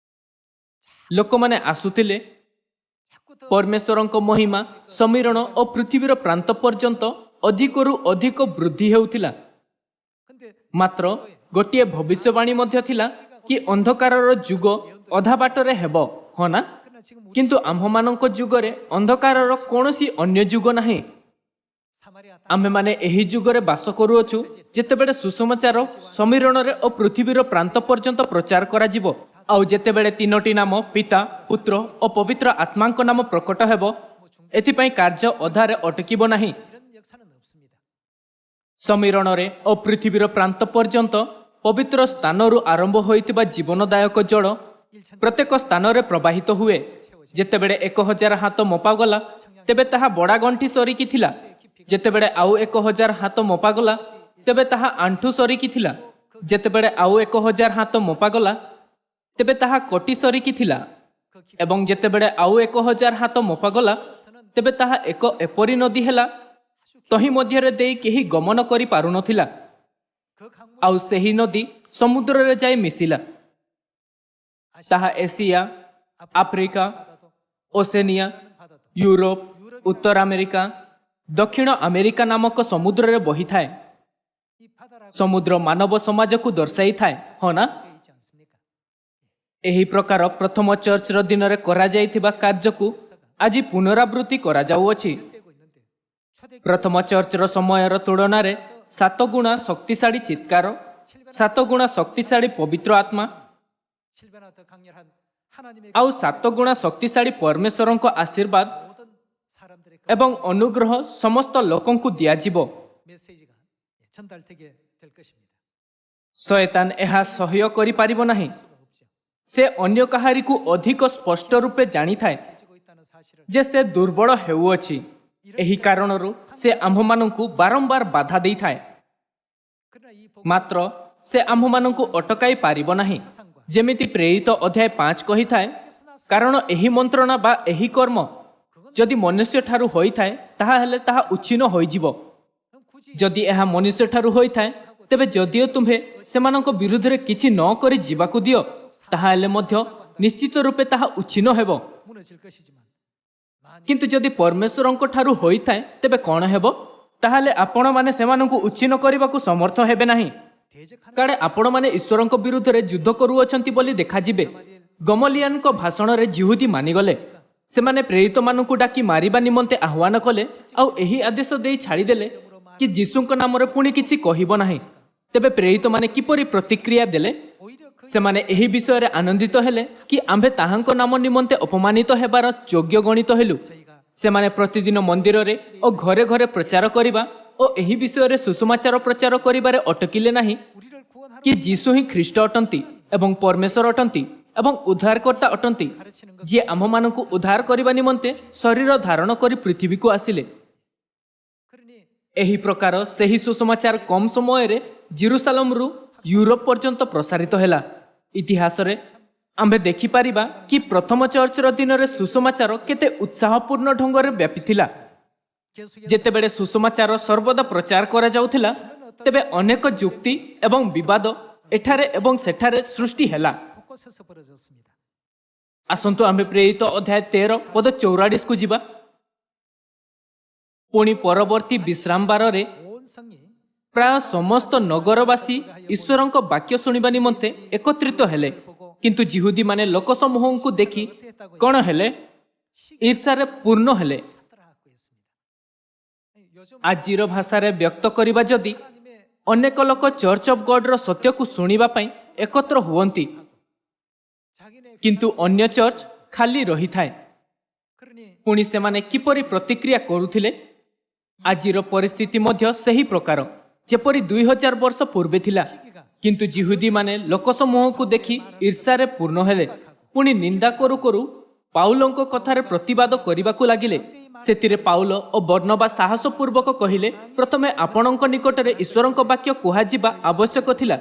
ଲୋକମାନେ ଆସୁଥିଲେ, ପରମେଶ୍ୱରଙ୍କ ମହିମା ସମୀରଣ ଓ ପୃଥିବୀର ପ୍ରାନ୍ତ ପର୍ଯ୍ୟନ୍ତ ଅଧିକରୁ ଅଧିକ ବୃଦ୍ଧି ହେଉଥିଲା। ମାତ୍ର ଗୋଟିଏ ଭବିଷ୍ୟବାଣୀ ମଧ୍ୟ ଥିଲା କି ଅନ୍ଧକାରର ଯୁଗ ଅଧା ବାଟରେ ହେବ, ହଁ ନା? କିନ୍ତୁ ଆମ୍ଭମାନଙ୍କ ଯୁଗରେ ଅନ୍ଧକାରର କୌଣସି ଅନ୍ୟ ଯୁଗ ନାହିଁ। ଆମ୍ଭେମାନେ ଏହି ଯୁଗରେ ବାସ କରୁଅଛୁ ଯେତେବେଳେ ସୁସମାଚାର ସମୀରଣରେ ଓ ପୃଥିବୀର ପ୍ରାନ୍ତ ପର୍ଯ୍ୟନ୍ତ ପ୍ରଚାର କରାଯିବ, ଆଉ ଯେତେବେଳେ 3ଟି ନାମ ପିତା, ପୁତ୍ର ଓ ପବିତ୍ର ଆତ୍ମାଙ୍କ ନାମ ପ୍ରକଟ ହେବ, ଏଥିପାଇଁ କାର୍ଯ୍ୟ ଅଧାରେ ଅଟକିବ ନାହିଁ। ସମୀରଣରେ ଓ ପୃଥିବୀର ପ୍ରାନ୍ତ ପର୍ଯ୍ୟନ୍ତ ପବିତ୍ର ସ୍ଥାନରୁ ଆରମ୍ଭ ହୋଇଥିବା ଜୀବନଦାୟକ ଜଳ ପ୍ରତ୍ୟେକ ସ୍ଥାନରେ ପ୍ରବାହିତ ହୁଏ। ଯେତେବେଳେ 1000 ହାତ ମପାଗଲା ତେବେ ତାହା ବଡ଼ା ଗଣ୍ଠି ସରିକି ଥିଲା। ଯେତେବେଳେ ଆଉ 1000 ହାତ ମପାଗଲା ତେବେ ତାହା ଆଣ୍ଠୁ ସରିକି ଥିଲା। ଯେତେବେଳେ ଆଉ 1000 ହାତ ମପାଗଲା ତେବେ ତାହା କୋଟି ସରିକି ଥିଲା। ଏବଂ ଯେତେବେଳେ ଆଉ 1000 ହାତ ମପାଗଲା ତେବେ ତାହା ଏକ ଏପରି ନଦୀ ହେଲା ତହିଁ ମଧ୍ୟରେ ଦେଇ କେହି ଗମନ କରିପାରୁନଥିଲା, ଆଉ ସେହି ନଦୀ ସମୁଦ୍ରରେ ଯାଇ ମିଶିଲା। ତାହା ଏସିଆ, ଆଫ୍ରିକା, ଓସେନିଆ, ୟୁରୋପ, ଉତ୍ତର ଆମେରିକା, ଦକ୍ଷିଣ ଆମେରିକା ନାମକ ସମୁଦ୍ରରେ ବହିଥାଏ। ସମୁଦ୍ର ମାନବ ସମାଜକୁ ଦର୍ଶାଇଥାଏ, ହଁ ନା? ଏହି ପ୍ରକାର ପ୍ରଥମ ଚର୍ଚ୍ଚର ଦିନରେ କରାଯାଇଥିବା କାର୍ଯ୍ୟକୁ ଆଜି ପୁନରାବୃତ୍ତି କରାଯାଉଅଛି। ପ୍ରଥମ ଚର୍ଚ୍ଚର ସମୟର ତୁଳନାରେ 7 ଗୁଣା ଶକ୍ତିଶାଳୀ ଚିତ୍କାର, 7 ଗୁଣା ଶକ୍ତିଶାଳୀ ପବିତ୍ର ଆତ୍ମା 7배나 더 강렬한 하나님의 ଆଉ 7 ଗୁଣା ଶକ୍ତିଶାଳୀ ପରମେଶ୍ୱରଙ୍କ ଆଶୀର୍ବାଦ 모든 사람들의 그 ଏବଂ ଅନୁଗ୍ରହ ସମସ୍ତ ଲୋକଙ୍କୁ ଦିଆଯିବ। 메시지가 전달되게 될 것입니다. ଶୟତାନ ଏହା ସହ୍ୟ କରିପାରିବ ନାହିଁ। 수가 없죠. ସେ ଅନ୍ୟ କାହାରିକୁ ଅଧିକ ସ୍ପଷ୍ଟ ରୂପେ ଜାଣିଥାଏ 지고 있다는 사실을 ଯେ ସେ ଦୁର୍ବଳ ହେଉଅଛି। ଏହି କାରଣରୁ ସେ ଆମ୍ଭମାନଙ୍କୁ ବାରମ୍ବାର ବାଧା ଦେଇଥାଏ। 그러나 이 복음 ମାତ୍ର ସେ ଆମ୍ଭମାନଙ୍କୁ ଅଟକାଇ ପାରିବ ନାହିଁ। ଯେମିତି ପ୍ରେରିତ ଅଧ୍ୟାୟ 5 କହିଥାଏ, କାରଣ ଏହି ମନ୍ତ୍ରଣା ବା ଏହି କର୍ମ ଯଦି ମନୁଷ୍ୟଠାରୁ ହୋଇଥାଏ ତାହାହେଲେ ତାହା ଉଚ୍ଛିନ୍ନ ହୋଇଯିବ। 굳이 ଯଦି ଏହା ମନୁଷ୍ୟଠାରୁ ହୋଇଥାଏ ତେବେ ଯଦିଓ ତୁମ୍ଭେ ସେମାନଙ୍କ ବିରୁଦ୍ଧରେ କିଛି ନ କରି ଯିବାକୁ ଦିଅ ତାହାହେଲେ ମଧ୍ୟ ନିଶ୍ଚିତ ରୂପେ ତାହା ଉଚ୍ଛିନ୍ନ ହେବ। 무너질 것이지만 만일 କିନ୍ତୁ ଯଦି ପରମେଶ୍ୱରଙ୍କ ଠାରୁ ହୋଇଥାଏ ତେବେ କ'ଣ ହେବ? ତାହେଲେ ଆପଣମାନେ ସେମାନଙ୍କୁ ଉଚ୍ଛିନ୍ନ କରିବାକୁ ସମର୍ଥ ହେବେ ନାହିଁ। 대적하는 କାଳେ ଆପଣମାନେ ଈଶ୍ୱରଙ୍କ ବିରୁଦ୍ଧରେ ଯୁଦ୍ଧ କରୁଅଛନ୍ତି ବୋଲି ଦେଖାଯିବେ। ଗମଲିଆନଙ୍କ ଭାଷଣରେ ଜିହୁଦୀ ମାନିଗଲେ। ସେମାନେ ପ୍ରେରିତମାନଙ୍କୁ ଡାକି ମାରିବା ନିମନ୍ତେ ଆହ୍ୱାନ କଲେ ଆଉ ଏହି ଆଦେଶ ଦେଇ ଛାଡ଼ିଦେଲେ କି ଯୀଶୁଙ୍କ ନାମରେ ପୁଣି କିଛି କହିବ ନାହିଁ। ତେବେ ପ୍ରେରିତମାନେ କିପରି ପ୍ରତିକ୍ରିୟା ଦେଲେ? 오히려 그 ସେମାନେ ଏହି ବିଷୟରେ ଆନନ୍ଦିତ ହେଲେ କି ଆମ୍ଭେ ତାହାଙ୍କ ନାମ ନିମନ୍ତେ ଅପମାନିତ ହେବାର ଯୋଗ୍ୟ ଗଣିତ ହେଲୁ। 저희가 ସେମାନେ ପ୍ରତିଦିନ ମନ୍ଦିରରେ ଓ ଘରେ ଘରେ ପ୍ରଚାର କରିବା ଓ ଏହି ବିଷୟରେ ସୁସମାଚାର ପ୍ରଚାର କରିବାରେ ଅଟକିଲେ ନାହିଁ 우리를 구원하러 କି ଯୀଶୁ ହିଁ ଖ୍ରୀଷ୍ଟ ଅଟନ୍ତି ଏବଂ ପରମେଶ୍ୱର ଅଟନ୍ତି ଏବଂ ଉଦ୍ଧାରକର୍ତ୍ତା ଅଟନ୍ତି, ଯିଏ ଆମ୍ଭମାନଙ୍କୁ ଉଦ୍ଧାର କରିବା ନିମନ୍ତେ ଶରୀର ଧାରଣ କରି ପୃଥିବୀକୁ ଆସିଲେ। 그러니 ଏହି ପ୍ରକାର ସେହି ସୁସମାଚାର କମ୍ ସମୟରେ ଜେରୁସାଲେମରୁ ୟୁରୋପ ପର୍ଯ୍ୟନ୍ତ ପ୍ରସାରିତ ହେଲା। ଇତିହାସରେ ଆମ୍ଭେ ଦେଖିପାରିବା କି ପ୍ରଥମ ଚର୍ଚ୍ଚର ଦିନରେ ସୁସମାଚାର କେତେ ଉତ୍ସାହପୂର୍ଣ୍ଣ ଢଙ୍ଗରେ ବ୍ୟାପିଥିଲା। 계속해서 ଯେତେବେଳେ ସୁସମାଚାର ସର୍ବଦା ପ୍ରଚାର କରାଯାଉଥିଲା ତେବେ ଅନେକ ଯୁକ୍ତି ଏବଂ ବିବାଦ ଏଠାରେ ଏବଂ ସେଠାରେ ସୃଷ୍ଟି ହେଲା। 곳곳에서 벌어졌습니다. ଆସନ୍ତୁ ଆମ୍ଭେ ପ୍ରେରିତ ଅଧ୍ୟାୟ 13 ପଦ 44କୁ ଯିବା। ପୁଣି ପରବର୍ତ୍ତୀ ବିଶ୍ରାମ ବାରରେ 온 성이 ପ୍ରାୟ ସମସ୍ତ ନଗରବାସୀ ଈଶ୍ୱରଙ୍କ ବାକ୍ୟ ଶୁଣିବା ନିମନ୍ତେ ଏକତ୍ରିତ ହେଲେ। କିନ୍ତୁ ଜିହୁଦୀମାନେ ଲୋକସମୂହଙ୍କୁ ଦେଖି କ'ଣ ହେଲେ? ଈର୍ଷାରେ ପୂର୍ଣ୍ଣ ହେଲେ। 찾더라고 했습니다. 요즘 ଆଜିର ଭାଷାରେ ବ୍ୟକ୍ତ କରିବା ଯଦି 하나님의 ଅନେକ ଲୋକ ଚର୍ଚ୍ଚ ଅଫ୍ ଗଡ୍ର ସତ୍ୟକୁ ଶୁଣିବା ପାଇଁ ଏକତ୍ର ହୁଅନ୍ତି, 자기네 କିନ୍ତୁ ଅନ୍ୟ ଚର୍ଚ୍ଚ ଖାଲି ରହିଥାଏ। 그러니 ପୁଣି ସେମାନେ କିପରି ପ୍ରତିକ୍ରିୟା କରୁଥିଲେ? ଆଜିର ପରିସ୍ଥିତି ମଧ୍ୟ ସେହି ପ୍ରକାର ଯେପରି 2000 ବର୍ଷ ପୂର୍ବେ ଥିଲା। କିନ୍ତୁ ଜିହୁଦୀମାନେ ଲୋକସମୂହକୁ ଦେଖି ଈର୍ଷାରେ ପୂର୍ଣ୍ଣ ହେଲେ। ପୁଣି ନିନ୍ଦା କରୁ କରୁ ପାଉଲଙ୍କ କଥାରେ ପ୍ରତିବାଦ କରିବାକୁ ଲାଗିଲେ। ସେଥିରେ ପାଉଲ ଓ ବର୍ଣ୍ଣବା ସାହସପୂର୍ବକ କହିଲେ, ପ୍ରଥମେ ଆପଣଙ୍କ ନିକଟରେ ଈଶ୍ୱରଙ୍କ ବାକ୍ୟ କୁହାଯିବା ଆବଶ୍ୟକ ଥିଲା।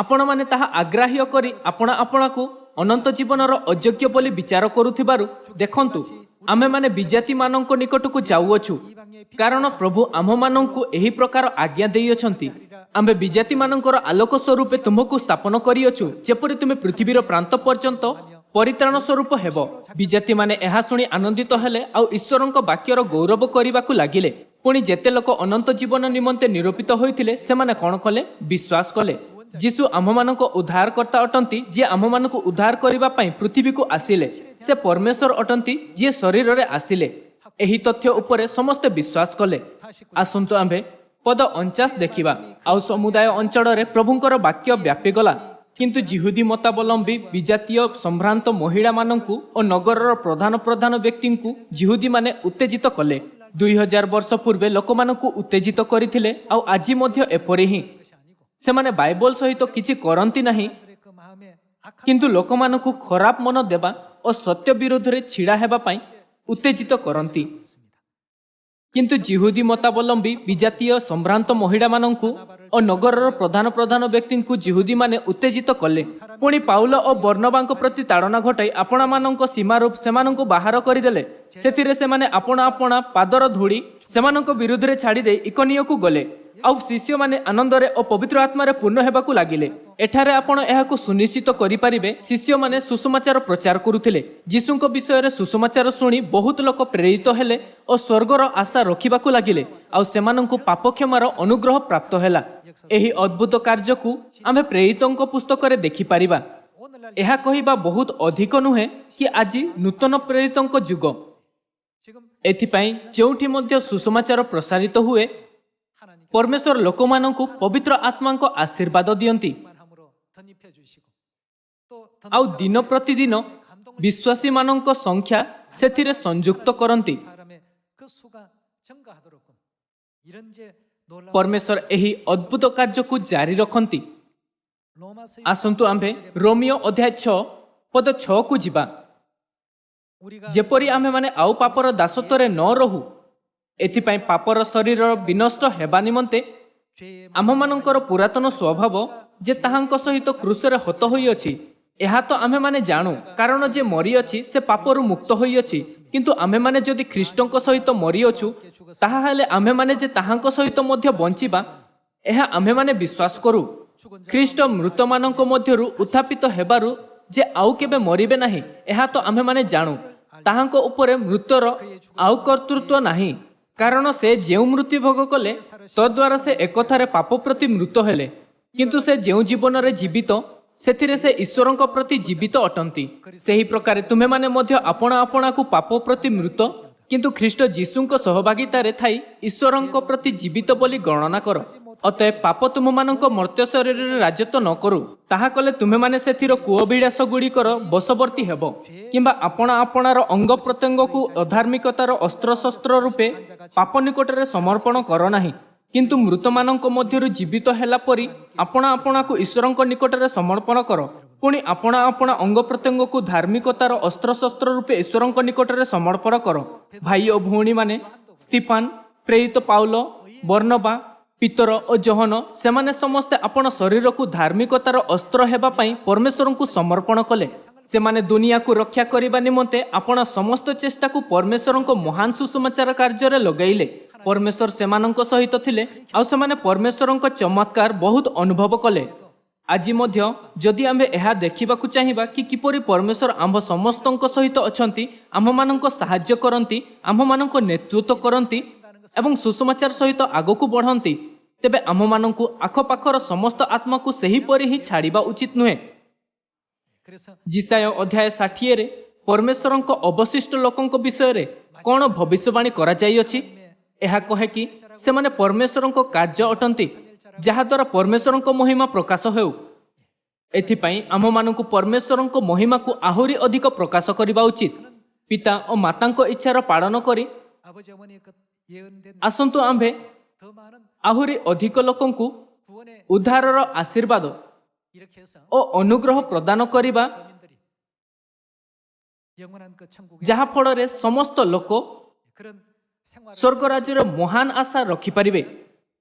ଆପଣମାନେ ତାହା ଆଗ୍ରାହ୍ୟ କରି ଆପଣାକୁ ଅନନ୍ତ ଜୀବନର ଅଯୋଗ୍ୟ ବୋଲି ବିଚାର କରୁଥିବାରୁ ଦେଖନ୍ତୁ, ଆମେମାନେ ବିଜାତିମାନଙ୍କ ନିକଟକୁ ଯାଉଅଛୁ, କାରଣ ପ୍ରଭୁ ଆମ୍ଭମାନଙ୍କୁ ଏହି ପ୍ରକାର ଆଜ୍ଞା ଦେଇଅଛନ୍ତି। ଆମ୍ଭେ ବିଜାତିମାନଙ୍କର ଆଲୋକ ସ୍ୱରୂପେ ତୁମ୍ଭକୁ ସ୍ଥାପନ କରିଅଛୁ, ଯେପରି ତୁମେ ପୃଥିବୀର ପ୍ରାନ୍ତ ପର୍ଯ୍ୟନ୍ତ ପରିତ୍ରାଣ ସ୍ୱରୂପ ହେବ। ବିଜାତିମାନେ ଏହା ଶୁଣି ଆନନ୍ଦିତ ହେଲେ ଆଉ ଈଶ୍ୱରଙ୍କ ବାକ୍ୟର ଗୌରବ କରିବାକୁ ଲାଗିଲେ। ପୁଣି ଯେତେ ଲୋକ ଅନନ୍ତ ଜୀବନ ନିମନ୍ତେ ନିରୂପିତ ହୋଇଥିଲେ ସେମାନେ କ'ଣ କଲେ? ବିଶ୍ୱାସ କଲେ। ଯୀଶୁ ଆମ୍ଭମାନଙ୍କ ଉଦ୍ଧାରକର୍ତ୍ତା ଅଟନ୍ତି, ଯିଏ ଆମ୍ଭମାନଙ୍କୁ ଉଦ୍ଧାର କରିବା ପାଇଁ ପୃଥିବୀକୁ ଆସିଲେ। ସେ ପରମେଶ୍ୱର ଅଟନ୍ତି, ଯିଏ ଶରୀରରେ ଆସିଲେ। ଏହି ତଥ୍ୟ ଉପରେ ସମସ୍ତେ ବିଶ୍ୱାସ କଲେ। ଆସନ୍ତୁ ଆମ୍ଭେ ପଦ 49 ଦେଖିବା। ଆଉ ସମୁଦାୟ ଅଞ୍ଚଳରେ ପ୍ରଭୁଙ୍କର ବାକ୍ୟ ବ୍ୟାପିଗଲା। କିନ୍ତୁ ଜିହୁଦୀ ମତାବଲମ୍ବୀ ବିଜାତୀୟ ସମ୍ଭ୍ରାନ୍ତ ମହିଳାମାନଙ୍କୁ ଓ ନଗରର ପ୍ରଧାନ ପ୍ରଧାନ ବ୍ୟକ୍ତିଙ୍କୁ ଜିହୁଦୀମାନେ ଉତ୍ତେଜିତ କଲେ। 2000 ବର୍ଷ ପୂର୍ବେ ଲୋକମାନଙ୍କୁ ଉତ୍ତେଜିତ କରିଥିଲେ ଆଉ ଆଜି ମଧ୍ୟ ଏପରି ହିଁ। ସେମାନେ ବାଇବଲ ସହିତ କିଛି କରନ୍ତି ନାହିଁ, 그 마음에 악한 କିନ୍ତୁ ଲୋକମାନଙ୍କୁ ଖରାପ ମନ ଦେବା ଓ ସତ୍ୟ ବିରୋଧରେ ଛିଡ଼ା ହେବା ପାଇଁ ଉତ୍ତେଜିତ କରନ୍ତି। କିନ୍ତୁ ଜିହୁଦୀ ମତାବଲମ୍ବୀ ବିଜାତୀୟ ସମ୍ଭ୍ରାନ୍ତ ମହିଳାମାନଙ୍କୁ ଓ ନଗରର ପ୍ରଧାନ ପ୍ରଧାନ ବ୍ୟକ୍ତିଙ୍କୁ ଜିହୁଦୀମାନେ ଉତ୍ତେଜିତ କଲେ। ପୁଣି ପାଉଲ ଓ ବର୍ଣ୍ଣବାଙ୍କ ପ୍ରତି ତାଡ଼ନା ଘଟାଇ ଆପଣାମାନଙ୍କ ସୀମାରୁ ସେମାନଙ୍କୁ ବାହାର କରିଦେଲେ। ସେଥିରେ ସେମାନେ ଆପଣା ପାଦର ଧୂଳି ସେମାନଙ୍କ ବିରୁଦ୍ଧରେ ଛାଡ଼ିଦେଇ ଇକୋନିୟକୁ ଗଲେ। ଆଉ ଶିଷ୍ୟମାନେ ଆନନ୍ଦରେ ଓ ପବିତ୍ର ଆତ୍ମାରେ ପୂର୍ଣ୍ଣ ହେବାକୁ ଲାଗିଲେ। ଏଠାରେ ଆପଣ ଏହାକୁ ସୁନିଶ୍ଚିତ କରିପାରିବେ, ଶିଷ୍ୟମାନେ ସୁସମାଚାର ପ୍ରଚାର କରୁଥିଲେ। ଯୀଶୁଙ୍କ ବିଷୟରେ ସୁସମାଚାର ଶୁଣି ବହୁତ ଲୋକ ପ୍ରେରିତ ହେଲେ ଓ ସ୍ୱର୍ଗର ଆଶା ରଖିବାକୁ ଲାଗିଲେ ଆଉ ସେମାନଙ୍କୁ ପାପକ୍ଷମାର ଅନୁଗ୍ରହ ପ୍ରାପ୍ତ ହେଲା। ଏହି ଅଦ୍ଭୁତ କାର୍ଯ୍ୟକୁ ଆମେ ପ୍ରେରିତଙ୍କ ପୁସ୍ତକରେ ଦେଖିପାରିବା। 오늘날 ଏହା କହିବା ବହୁତ ଅଧିକ ନୁହେଁ କି ଆଜି ନୂତନ ପ୍ରେରିତଙ୍କ ଯୁଗ। 지금 ଏଥିପାଇଁ ଯେଉଁଠି ମଧ୍ୟ ସୁସମାଚାର ପ୍ରସାରିତ ହୁଏ 하나님께 ପରମେଶ୍ୱର ଲୋକମାନଙ୍କୁ ପବିତ୍ର ଆତ୍ମାଙ୍କ ଆଶୀର୍ବାଦ ଦିଅନ୍ତି। 만함으로 덧입혀 주시고 또 ଆଉ ଦିନ ପ୍ରତିଦିନ ବିଶ୍ୱାସୀମାନଙ୍କ ସଂଖ୍ୟା ସେଥିରେ ସଂଯୁକ୍ତ କରନ୍ତି। 사람의 그 수가 증가하도록끔 이런 이제 놀라운 ପରମେଶ୍ୱର ଏହି ଅଦ୍ଭୁତ କାର୍ଯ୍ୟକୁ ଜାରି ରଖନ୍ତି। 로마서 ଆସନ୍ତୁ ଆମ୍ଭେ ରୋମିଓ ଅଧ୍ୟାୟ 6 ପଦ 6କୁ ଯିବା। 우리가 ଯେପରି ଆମ୍ଭେମାନେ ଆଉ ପାପର ଦାସତ୍ୱରେ ନ ରହୁ, ଏଥିପାଇଁ ପାପର ଶରୀର ବିନଷ୍ଟ ହେବା ନିମନ୍ତେ 죄의 ଆମ୍ଭମାନଙ୍କର ପୁରାତନ ସ୍ୱଭାବ ଯେ ତାହାଙ୍କ ସହିତ କ୍ରୁଶରେ ହତ ହୋଇଅଛି, ଏହା ତ ଆମ୍ଭେମାନେ ଜାଣୁ, କାରଣ ଯେ ମରିଅଛି ସେ ପାପରୁ ମୁକ୍ତ ହୋଇଅଛି। କିନ୍ତୁ ଆମ୍ଭେମାନେ ଯଦି ଖ୍ରୀଷ୍ଟଙ୍କ ସହିତ ମରିଅଛୁ, ତାହାହେଲେ ଆମ୍ଭେମାନେ ଯେ ତାହାଙ୍କ ସହିତ ମଧ୍ୟ ବଞ୍ଚିବା, ଏହା ଆମ୍ଭେମାନେ ବିଶ୍ୱାସ କରୁ। ଖ୍ରୀଷ୍ଟ ମୃତମାନଙ୍କ ମଧ୍ୟରୁ ଉତ୍ଥାପିତ ହେବାରୁ ଯେ ଆଉ କେବେ ମରିବେ ନାହିଁ, ଏହା ତ ଆମ୍ଭେମାନେ ଜାଣୁ। ତାହାଙ୍କ ଉପରେ ମୃତ୍ୟୁର ଆଉ କର୍ତ୍ତୃତ୍ୱ ନାହିଁ, କାରଣ ସେ ଯେଉଁ ମୃତ୍ୟୁ ଭୋଗ କଲେ, ତଦ୍ୱାରା ସେ ଏକଥାରେ ପାପ ପ୍ରତି ମୃତ ହେଲେ। କିନ୍ତୁ ସେ ଯେଉଁ ଜୀବନରେ ଜୀବିତ, ସେଥିରେ ସେ ଈଶ୍ୱରଙ୍କ ପ୍ରତି ଜୀବିତ ଅଟନ୍ତି। ସେହି ପ୍ରକାରେ ତୁମେମାନେ ମଧ୍ୟ ଆପଣା ଆପଣାକୁ ପାପ ପ୍ରତି ମୃତ, କିନ୍ତୁ ଖ୍ରୀଷ୍ଟ ଯୀଶୁଙ୍କ ସହଭାଗିତାରେ ଥାଇ ଈଶ୍ୱରଙ୍କ ପ୍ରତି ଜୀବିତ ବୋଲି ଗଣନା କର। ଅତଏବ ପାପ ତୁମମାନଙ୍କ ମର୍ତ୍ତ୍ୟ ଶରୀରରେ ରାଜତ୍ୱ ନ କରୁ, ତାହା କଲେ ତୁମେମାନେ ସେଥିର କୁଅଭିଳାଷ ଗୁଡ଼ିକର ବଶବର୍ତ୍ତୀ ହେବ। କିମ୍ବା ଆପଣା ଆପଣାର ଅଙ୍ଗ ପ୍ରତ୍ୟଙ୍ଗକୁ ଅଧାର୍ମିକତାର ଅସ୍ତ୍ରଶସ୍ତ୍ର ରୂପେ ପାପ ନିକଟରେ ସମର୍ପଣ କର ନାହିଁ, କିନ୍ତୁ ମୃତମାନଙ୍କ ମଧ୍ୟରୁ ଜୀବିତ ହେଲା ପରି ଆପଣା ଆପଣାକୁ ଈଶ୍ୱରଙ୍କ ନିକଟରେ ସମର୍ପଣ କର। ପୁଣି ଆପଣା ଆପଣା ଅଙ୍ଗ ପ୍ରତ୍ୟଙ୍ଗକୁ ଧାର୍ମିକତାର ଅସ୍ତ୍ରଶସ୍ତ୍ର ରୂପେ ଈଶ୍ୱରଙ୍କ ନିକଟରେ ସମର୍ପଣ କର। ଭାଇ ଓ ଭଉଣୀମାନେ, ସ୍ତିଫାନ, ପ୍ରେରିତ ପାଉଲ, ବର୍ଣ୍ଣବା, ପିତର ଓ ଯୋହନ, ସେମାନେ ସମସ୍ତେ ଆପଣ ଶରୀରକୁ ଧାର୍ମିକତାର ଅସ୍ତ୍ର ହେବା ପାଇଁ ପରମେଶ୍ୱରଙ୍କୁ ସମର୍ପଣ କଲେ। ସେମାନେ ଦୁନିଆକୁ ରକ୍ଷା କରିବା ନିମନ୍ତେ ଆପଣ ସମସ୍ତ ଚେଷ୍ଟାକୁ ପରମେଶ୍ୱରଙ୍କ ମହାନ ସୁସମାଚାର କାର୍ଯ୍ୟରେ ଲଗାଇଲେ। ପରମେଶ୍ୱର ସେମାନଙ୍କ ସହିତ ଥିଲେ, ଆଉ ସେମାନେ ପରମେଶ୍ୱରଙ୍କ ଚମତ୍କାର ବହୁତ ଅନୁଭବ କଲେ। ଆଜି ମଧ୍ୟ ଯଦି ଆମ୍ଭେ ଏହା ଦେଖିବାକୁ ଚାହିଁବା କି କିପରି ପରମେଶ୍ୱର ଆମ୍ଭ ସମସ୍ତଙ୍କ ସହିତ ଅଛନ୍ତି, ଆମ୍ଭମାନଙ୍କ ସାହାଯ୍ୟ କରନ୍ତି, ଆମ୍ଭମାନଙ୍କ ନେତୃତ୍ୱ କରନ୍ତି ଏବଂ ସୁସମାଚାର ସହିତ ଆଗକୁ ବଢ଼ନ୍ତି, ତେବେ ଆମ୍ଭମାନଙ୍କୁ ଆଖପାଖର ସମସ୍ତ ଆତ୍ମାକୁ ସେହିପରି ହିଁ ଛାଡ଼ିବା ଉଚିତ ନୁହେଁ। 그래서 ଜିସାୟ ଅଧ୍ୟାୟ 60ରେ ପରମେଶ୍ୱରଙ୍କ ଅବଶିଷ୍ଟ ଲୋକଙ୍କ ବିଷୟରେ କ'ଣ ଭବିଷ୍ୟବାଣୀ କରାଯାଇଅଛି? ଏହା କହେ କି ସେମାନେ ପରମେଶ୍ୱରଙ୍କ କାର୍ଯ୍ୟ ଅଟନ୍ତି, ଯାହାଦ୍ୱାରା ପରମେଶ୍ୱରଙ୍କ ମହିମା ପ୍ରକାଶ ହେଉ। ଏଥିପାଇଁ ଆମ୍ଭମାନଙ୍କୁ ପରମେଶ୍ୱରଙ୍କ ମହିମାକୁ ଆହୁରି ଅଧିକ ପ୍ରକାଶ କରିବା ଉଚିତ। ପିତା ଓ ମାତାଙ୍କ ଇଚ୍ଛାର ପାଳନ କରି 아버지 어머니의 그 예언된 ଆସନ୍ତୁ ଆମ୍ଭେ 더 많은 ଆହୁରି ଅଧିକ ଲୋକଙ୍କୁ 구원의 ଉଦ୍ଧାରର ଆଶୀର୍ବାଦ 이렇게 해서 ଓ ଅନୁଗ୍ରହ ପ୍ରଦାନ କରିବା, 거민들이 영원한 그 천국에 ଯାହାଫଳରେ ସମସ୍ତ ଲୋକ 그런 생활을 ସ୍ୱର୍ଗ ରାଜ୍ୟର ମହାନ ଆଶା ରଖିପାରିବେ।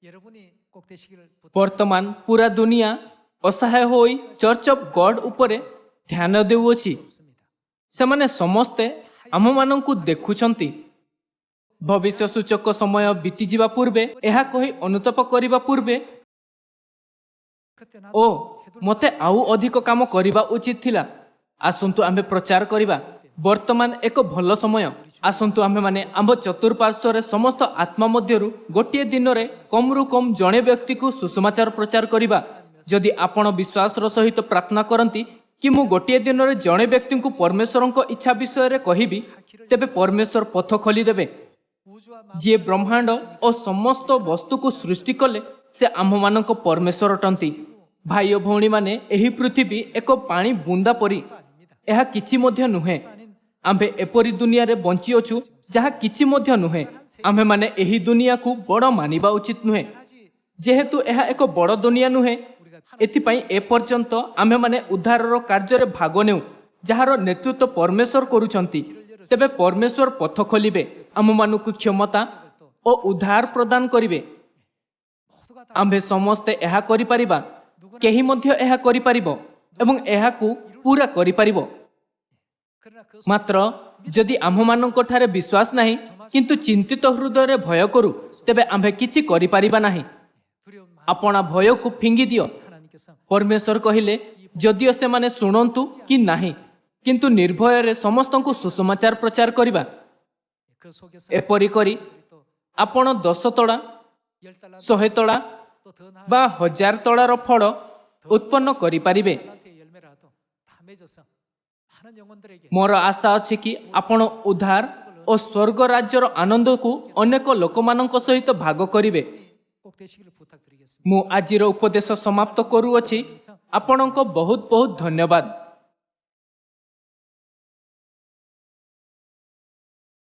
여러분이 꼭 되시기를 ବର୍ତ୍ତମାନ ପୁରା ଦୁନିଆ ଅସହାୟ ହୋଇ ଚର୍ଚ୍ଚ ଅଫ୍ ଗଡ୍ ଉପରେ ଧ୍ୟାନ ଦେଉଅଛି। 부탁드립니다. ସେମାନେ ସମସ୍ତେ ଆମମାନଙ୍କୁ ଦେଖୁଛନ୍ତି। ଭବିଷ୍ୟ ସୂଚକ ସମୟ ବିତିଯିବା ପୂର୍ବେ ଏହା କହି ଅନୁତାପ କରିବା ପୂର୍ବେ, 그때 나도 ଓ ମୋତେ ଆଉ ଅଧିକ କାମ କରିବା ଉଚିତ ଥିଲା। ଆସନ୍ତୁ ଆମ୍ଭେ ପ୍ରଚାର କରିବା। ବର୍ତ୍ତମାନ ଏକ ଭଲ ସମୟ। ଆସନ୍ତୁ ଆମ୍ଭେମାନେ ଆମ୍ଭ ଚତୁଃପାର୍ଶ୍ୱରେ ସମସ୍ତ ଆତ୍ମା ମଧ୍ୟରୁ ଗୋଟିଏ ଦିନରେ କମ୍ରୁ କମ୍ ଜଣେ ବ୍ୟକ୍ତିକୁ ସୁସମାଚାର ପ୍ରଚାର କରିବା। ଯଦି ଆପଣ ବିଶ୍ୱାସର ସହିତ ପ୍ରାର୍ଥନା କରନ୍ତି କି ମୁଁ ଗୋଟିଏ ଦିନରେ ଜଣେ ବ୍ୟକ୍ତିଙ୍କୁ ପରମେଶ୍ୱରଙ୍କ ଇଚ୍ଛା ବିଷୟରେ କହିବି, ତେବେ ପରମେଶ୍ୱର ପଥ ଖୋଲିଦେବେ। 우주와 ଯିଏ ବ୍ରହ୍ମାଣ୍ଡ ଓ ସମସ୍ତ ବସ୍ତୁକୁ ସୃଷ୍ଟି କଲେ, ସେ ଆମ୍ଭମାନଙ୍କ ପରମେଶ୍ୱର ଅଟନ୍ତି। ଭାଇ ଓ ଭଉଣୀମାନେ, ଏହି ପୃଥିବୀ ଏକ ପାଣି ବୁନ୍ଦା ପରି, ଏହା କିଛି ମଧ୍ୟ ନୁହେଁ। ଆମ୍ଭେ ଏପରି ଦୁନିଆରେ ବଞ୍ଚିଅଛୁ ଯାହା କିଛି ମଧ୍ୟ ନୁହେଁ। ଆମ୍ଭେମାନେ ଏହି ଦୁନିଆକୁ ବଡ଼ ମାନିବା ଉଚିତ ନୁହେଁ। ଯେହେତୁ ଏହା ଏକ ବଡ଼ ଦୁନିଆ ନୁହେଁ, ଏଥିପାଇଁ ଏପର୍ଯ୍ୟନ୍ତ ଆମ୍ଭେମାନେ ଉଦ୍ଧାରର କାର୍ଯ୍ୟରେ ଭାଗ ନେଉ, ଯାହାର ନେତୃତ୍ୱ ପରମେଶ୍ୱର କରୁଛନ୍ତି। ତେବେ ପରମେଶ୍ୱର ପଥ ଖୋଲିବେ, ଆମମାନଙ୍କୁ କ୍ଷମତା ଓ ଉଦ୍ଧାର ପ୍ରଦାନ କରିବେ। 모두가 다 ଆମ୍ଭେ ସମସ୍ତେ ଏହା କରିପାରିବା। କେହି ମଧ୍ୟ ଏହା କରିପାରିବ ଏବଂ ଏହାକୁ ପୁରା କରିପାରିବ। 그러나 그 ମାତ୍ର ଯଦି ଆମ୍ଭମାନଙ୍କଠାରେ ବିଶ୍ୱାସ ନାହିଁ, କିନ୍ତୁ ଚିନ୍ତିତ ହୃଦୟରେ ଭୟ କରୁ, ତେବେ ଆମ୍ଭେ କିଛି କରିପାରିବା ନାହିଁ। 두려운 마음 ଆପଣା ଭୟକୁ ଫିଙ୍ଗି ଦିଅ। 하나님께서 ପରମେଶ୍ୱର କହିଲେ, ଯଦିଓ ସେମାନେ ଶୁଣନ୍ତୁ କି ନାହିଁ, କିନ୍ତୁ ନିର୍ଭୟରେ ସମସ୍ତଙ୍କୁ ସୁସମାଚାର ପ୍ରଚାର କରିବା। 그 속에서 ଏପରି କରି 또 ଆପଣ 10 ତଳା, 10달란트 100 ତଳା 또더 나은 ବା 1000 ତଳାର ଫଳ ଉତ୍ପନ୍ନ କରିପାରିବେ। 달란트의 열매라도 다 맺어서 많은 영혼들에게 ମୋର ଆଶା ଅଛି କି ଆପଣ ଉଦ୍ଧାର ଓ ସ୍ୱର୍ଗ ରାଜ୍ୟର ଆନନ୍ଦକୁ ଅନେକ ଲୋକମାନଙ୍କ ସହିତ ଭାଗ କରିବେ। 꼭 되시기를 부탁드리겠습니다. ମୁଁ ଆଜିର ଉପଦେଶ ସମାପ୍ତ କରୁଅଛି। ଆପଣଙ୍କ ବହୁତ ବହୁତ ଧନ୍ୟବାଦ।